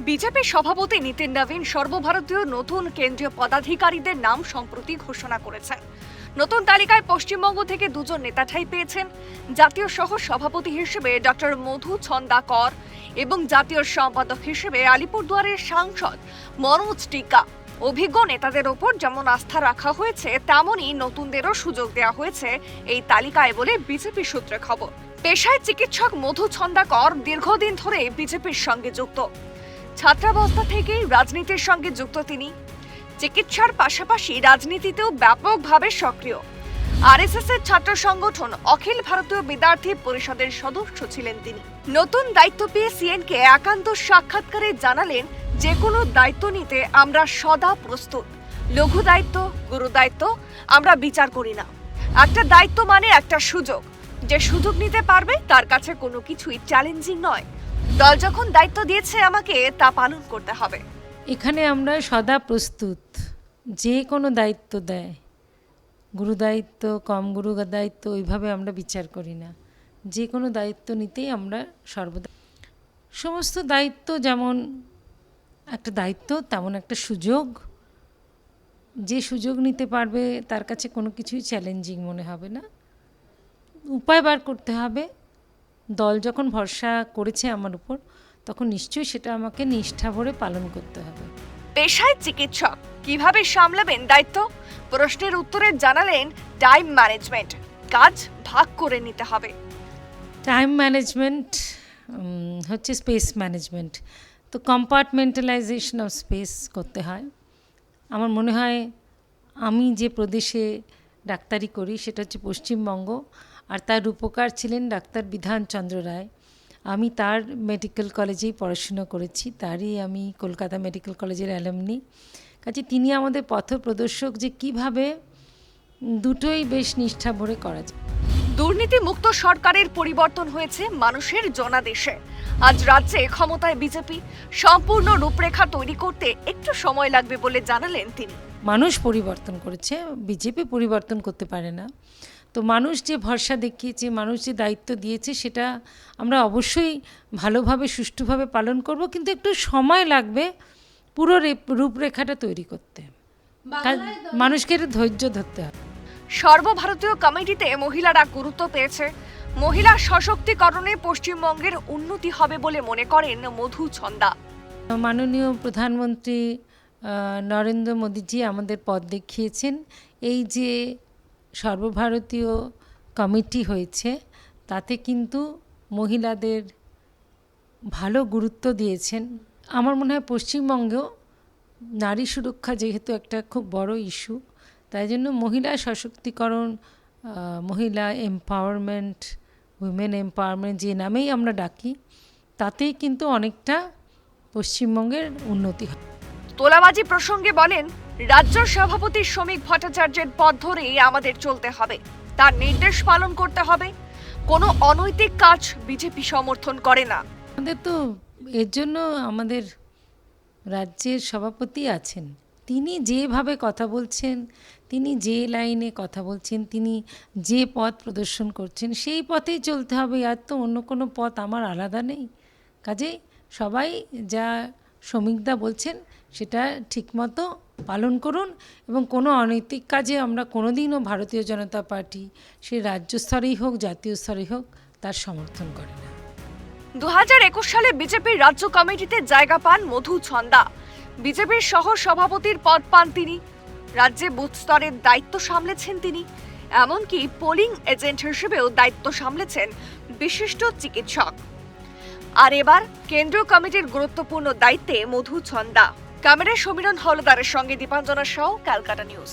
BJP সভাপতি নীতিন নবীন সর্বভারতীয় নতুন কেন্দ্রীয় পদাধিকারীদের নাম সম্প্রতি ঘোষণা করেছেন। নতুন তালিকায় পশ্চিমবঙ্গ থেকে দুজন নেতা ঠাঁই পেয়েছেন। জাতীয় সহ সভাপতি হিসেবে ডক্টর মধু ছন্দা কর এবং জাতীয় সম্পাদক হিসেবে আলিপুরদুয়ারের সাংসদ মনোজ টিকা। অভিজ্ঞ নেতাদের ওপর যেমন আস্থা রাখা হয়েছে, তেমনই নতুনদেরও সুযোগ দেওয়া হয়েছে এই তালিকায় বলে বিজেপি সূত্রে খবর। পেশায় চিকিৎসক মধু ছন্দা কর দীর্ঘদিন ধরে বিজেপির সঙ্গে যুক্ত। ছাত্রাবস্থা থেকেই রাজনীতির সঙ্গে যুক্ত তিনি। চিকিৎসার পাশাপাশি রাজনীতিতেও ব্যাপকভাবে সক্রিয়। আরএসএস এর ছাত্র সংগঠন অখিল ভারতীয় বিদ্যার্থী পরিষদের সদস্য ছিলেন তিনি। নতুন দায়িত্ব পেয়ে সিএনকে একান্ত সাক্ষাৎকারে জানালেন, যে কোনো দায়িত্ব নিতে আমরা সদা প্রস্তুত। লঘু দায়িত্ব, গুরু দায়িত্ব আমরা বিচার করি না। একটা দায়িত্ব মানে একটা সুযোগ। যে সুযোগ নিতে পারবে তার কাছে কোনো কিছুই চ্যালেঞ্জিং নয়। দল যখন দায়িত্ব দিয়েছে আমাকে, তা পালন করতে হবে। এখানে আমরা সদা প্রস্তুত। যে কোনো দায়িত্ব দেয়, গুরু দায়িত্ব, কম গুরু দায়িত্ব, ওইভাবে আমরা বিচার করি না। যে কোনো দায়িত্ব নিতেই আমরা সর্বদা, সমস্ত দায়িত্ব যেমন একটা দায়িত্ব, তেমন একটা সুযোগ। যে সুযোগ নিতে পারবে তার কাছে কোনো কিছুই চ্যালেঞ্জিং মনে হবে না। উপায় বার করতে হবে। দল যখন ভরসা করেছে আমার উপর, তখন নিশ্চয়ই সেটা আমাকে নিষ্ঠা ভরে পালন করতে হবে। পেশায় চিকিৎসক, কিভাবে সামলাবেন দায়িত্ব? প্রশ্নের উত্তরে জানালেন, টাইম ম্যানেজমেন্ট, কাজ ভাগ করে নিতে হবে। টাইম ম্যানেজমেন্ট হচ্ছে স্পেস ম্যানেজমেন্ট। তো কম্পার্টমেন্টালাইজেশন অফ স্পেস করতে হয়। আমার মনে হয় আমি যে প্রদেশে ডাক্তারি করি সেটা হচ্ছে পশ্চিমবঙ্গ, আর তার রূপকার ছিলেন ডাক্তার বিধানচন্দ্র রায়। আমি তার মেডিকেল কলেজেই পড়াশুনো করেছি, তারই আমি কলকাতা মেডিকেল কলেজের অ্যালামনি। কাজে তিনি আমাদের পথপ্রদর্শক যে কিভাবে দুটোই বেশ নিষ্ঠা ভরে করা যায়। দুর্নীতি মুক্ত সরকারের পরিবর্তন হয়েছে মানুষের জনাদেশে। আজ রাজ্যে ক্ষমতায় বিজেপি। সম্পূর্ণ রূপরেখা তৈরি করতে একটু সময় লাগবে বলে জানালেন তিনি। মানুষ পরিবর্তন করেছে, বিজেপি পরিবর্তন করতে পারে না। তো মানুষ যে ভরসা দেখিয়েছে, মানুষ যে দায়িত্ব দিয়েছে, সেটা আমরা অবশ্যই ভালোভাবে সুষ্ঠুভাবে পালন করব, কিন্তু একটু সময় লাগবে পুরো রূপরেখাটা তৈরি করতে। মানুষকে ধৈর্য ধরতে হবে। সর্বভারতীয় কমিটিতে মহিলারা গুরুত্ব পেয়েছে। মহিলা সশক্তিকরণে পশ্চিমবঙ্গের উন্নতি হবে বলে মনে করেন মধু ছন্দা। মাননীয় প্রধানমন্ত্রী নরেন্দ্র মোদীজি আমাদের পথ দেখিয়েছেন। এই যে সর্বভারতীয় কমিটি হয়েছে, তাতে কিন্তু মহিলাদের ভালো গুরুত্ব দিয়েছেন। আমার মনে হয় পশ্চিমবঙ্গেও নারী সুরক্ষা যেহেতু একটা খুব বড় ইস্যু, তাই জন্য মহিলা সশক্তিকরণ, মহিলা এম্পাওয়ারমেন্ট, উইমেন এম্পাওয়ারমেন্ট যে নামেই আমরা ডাকি, তাতেই কিন্তু অনেকটা পশ্চিমবঙ্গের উন্নতি হয়। তোলাবাজি প্রসঙ্গে বলেন, রাজ্য সভাপতি শ্রমিক ভট্টাচার্যের পথ ধরেই আমাদের চলতে হবে। তার নির্দেশ পালন করতে হবে। কোনো অনৈতিক কাজ বিজেপি সমর্থন করে না। আমাদের তো এর জন্য আমাদের রাজ্যের সভাপতি আছেন। তিনি যেভাবে কথা বলছেন, তিনি যে লাইনে কথা বলছেন, তিনি যে পথ প্রদর্শন করছেন, সেই পথেই চলতে হবে। আর তো অন্য কোনো পথ আমার আলাদা নেই। কাজেই সবাই যা শ্রমিকদা বলছেন সেটা ঠিকমতো পালন করুন, এবং কোনো অনৈতিক কাজে আমরা কোনোদিনও ভারতীয় জনতা পার্টি, সে রাজ্য স্তরেই হোক জাতীয় স্তরেই হোক, তার সমর্থন করে না। 2021 সালে বিজেপির রাজ্য কমিটিতে জায়গা পান মধু ছন্দা। বিজেপির সহ সভাপতির পদ পান তিনি। রাজ্যে বুথ স্তরের দায়িত্ব সামলেছেন তিনি। এমনকি পোলিং এজেন্ট হিসেবেও দায়িত্ব সামলেছেন বিশিষ্ট চিকিৎসক। আর এবার কেন্দ্রীয় কমিটির গুরুত্বপূর্ণ দায়িত্বে মধু ছন্দা। ক্যামেরায় সমীরণ হলদারের সঙ্গে দীপাঞ্জনা সাউ, ক্যালকাটা নিউজ।